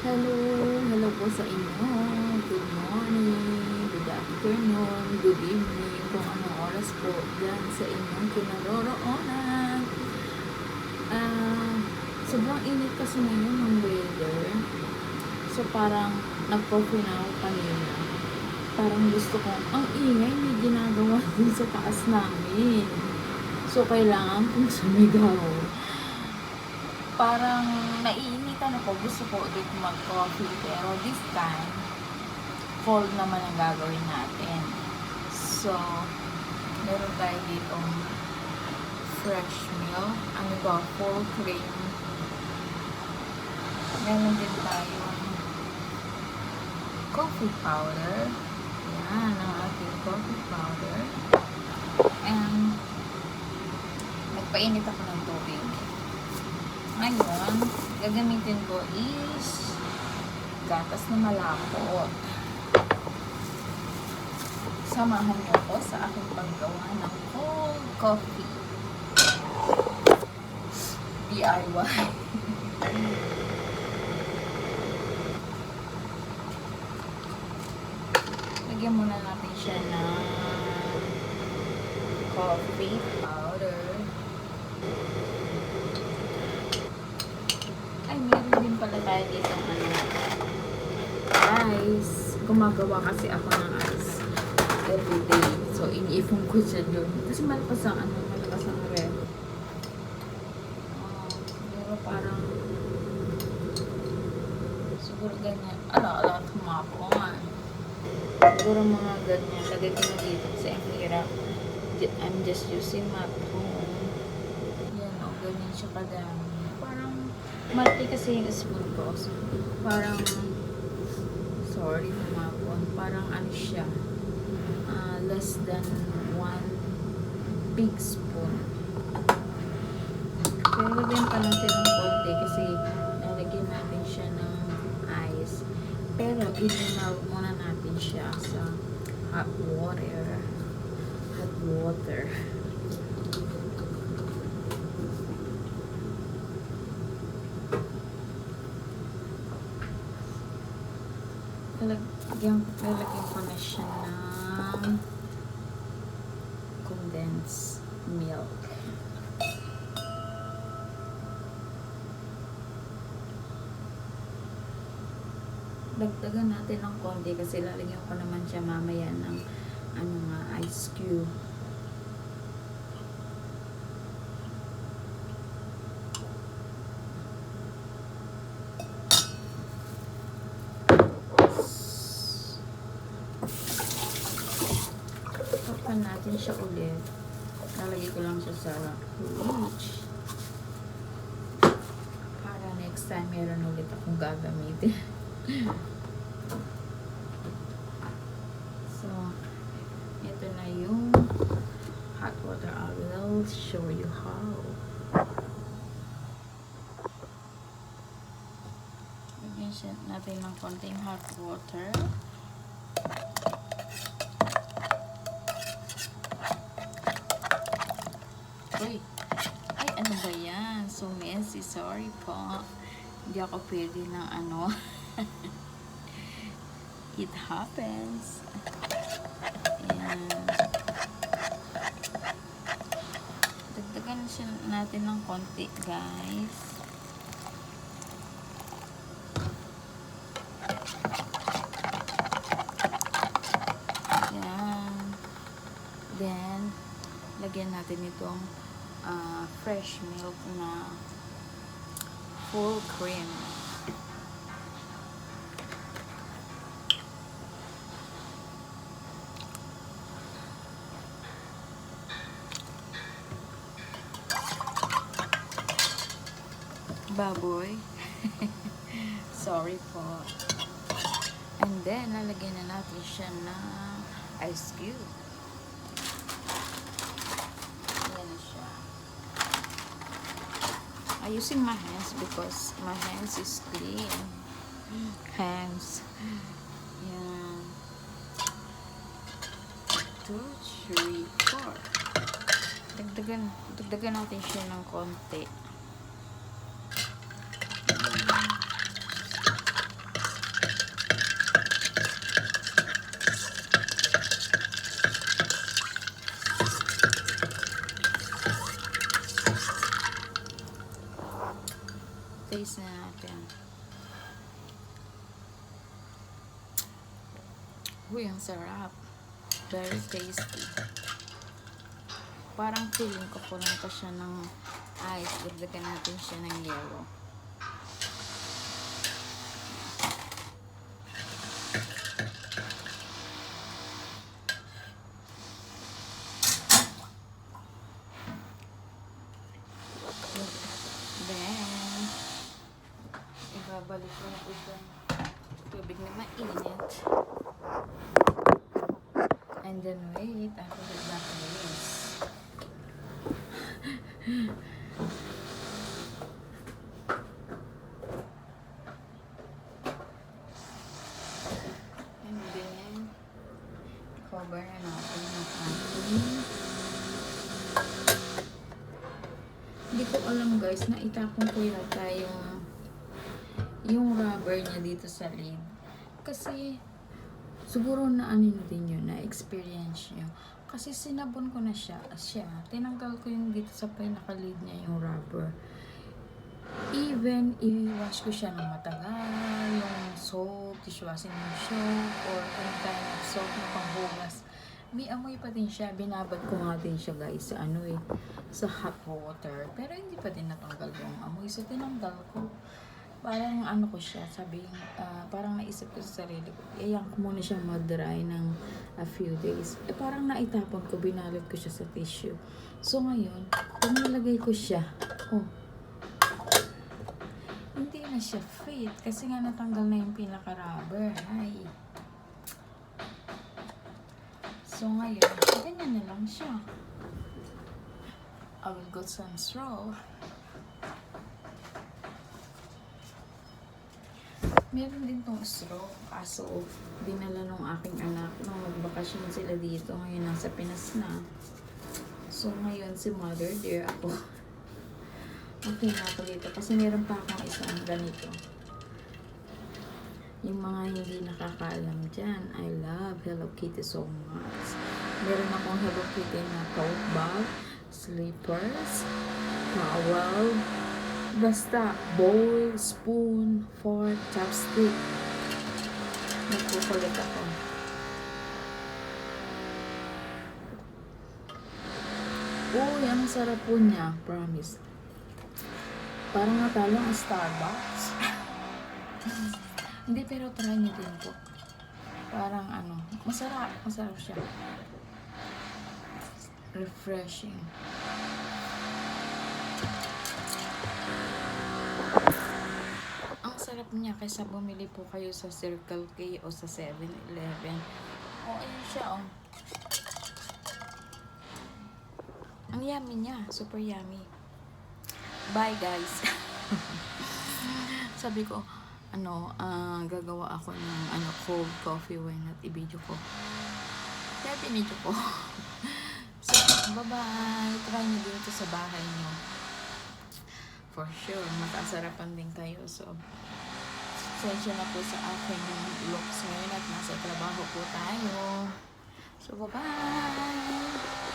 Hello, hello po sa inyo. Good morning, good afternoon, good evening, kung anong oras po dyan sa inyong kinaroroonan. Sobrang init kasi ngayon ng weather. So parang nag-coffee na ako kanina. Parang gusto ko, ang ingay may ginagawa din sa taas namin. So kailangan kong sumigaw. Parang naiinitan ako, gusto ko ulit mag-coffee, pero this time, cold naman ang gagawin natin. So, meron tayo ditong fresh milk, ano ba, full cream. Meron din tayong coffee powder. Yan, ang ating coffee powder. And, magpainit ako ng tubig. Ngayon, gagamitin ko is gatas na malapot. Samahan niyo ko sa aking paggawa ng cold coffee. DIY. Lagyan muna natin siya ng coffee powder. Ay, meron din pala tayo dito ice. Gumagawa kasi ako ng ice everyday. So, iniipon ko siya doon. Kasi malakas ang ref. Pero parang siguro ganyan. Ala, kumapon. Siguro mga ganyan. Lagay ko na dito kasi ang hirap. I'm just using my phone. Yan, ganyan siya kadami. Parang malaki kasi yung spoon ko. So, parang sorry kumapon. Parang ano siya. Less than 1 big spoon. Pero lagyan pa natin ng konti kasi lalagyan natin siya ng ice. Pero i-melt muna natin siya sa hot water. Hot water. Lalagyan ko na siya ng condensed milk. Dagdagan natin ng konti kasi lalagyan ko naman siya mamaya ng ice cube. Tapan natin siya ulit. Lalagay ko lang siya sa fridge. Para next time meron ulit akong gagamitin. So, ito na yung hot water. I will show you how. Lagyan siya natin ng konting hot water. Uy! Ay, ano ba yan? So messy. Sorry po. Hindi ako pwede ng It happens. Ayan. Dagdagan siya natin ng konti, guys. Ayan. Then, lagyan natin itong fresh milk na full cream. Baboy. Sorry po. And then, lalagyan na natin siya ng ice cube. Ayan na siya. I'm using my hands because my hands is clean. Hands. Yan. 2, 3, 4. Dagdagan natin siya ng konti. natin. Uy, ang sarap. Very tasty. Parang feeling ko kulang pa siya ng ice. Dagdagan natin siya ng yellow. Then, ibabalik ko na itong tubig na mainit. And then wait, after that is. And then, cover na natin ng ating. Hindi ko alam guys, na itapon ko yata yung rubber niya dito sa lid. Kasi, siguro na ano din yun, na experience nyo. Kasi sinabon ko na siya. Tinanggal ko yung dito sa pinaka-lid niya, yung rubber. Even, i-wash ko siya ng matagal, yung soap, dishwashing yung soap, or any kind of soap na panghugas. May amoy pa din siya. Binabad ko nga din siya guys sa sa hot water. Pero hindi pa din natanggal yung amoy. So, tinanggal ko. Parang ano ko siya, parang naisip ko sa sarili ko, iyan ko muna siya mag-dry ng a few days. Parang naitapon ko, binalot ko siya sa tissue. So ngayon, nilagay ko siya. Hindi na siya fit kasi nga natanggal na yung pinaka-rubber. Ay. So ngayon, ganyan na lang siya. I will get some straw. Meron din tong straw, kaso dinala nung aking anak nung magbakasyon sila dito. Ngayon nasa Pinas na. So ngayon si mother dear ako. Okay na ako dito kasi meron pa akong isang ganito. Yung mga hindi nakakaalam dyan, I love Hello Kitty so much. Meron akong Hello Kitty na tote bag, slippers, towel, basta bowl, spoon, fork, chopstick. Nagkukulit ako. Uy, ang sarap po niya. Promise. Parang natalo ang Starbucks. Hindi, pero try niyo din po. Parang masarap. Masarap siya. Refreshing. Sarap niya kaysa bumili po kayo sa Circle K o sa 7-Eleven. Ayun siya, Ang yummy niya. Super yummy. Bye, guys. Sabi ko, gagawa ako ng cold coffee when at i-video ko. Kaya pinidyo ko. So, bye-bye. Try nyo dito sa bahay nyo. For sure, makasarapan din kayo. So, sensya na po sa akin yung looks ngayon at nasa trabaho po tayo. So, bye-bye!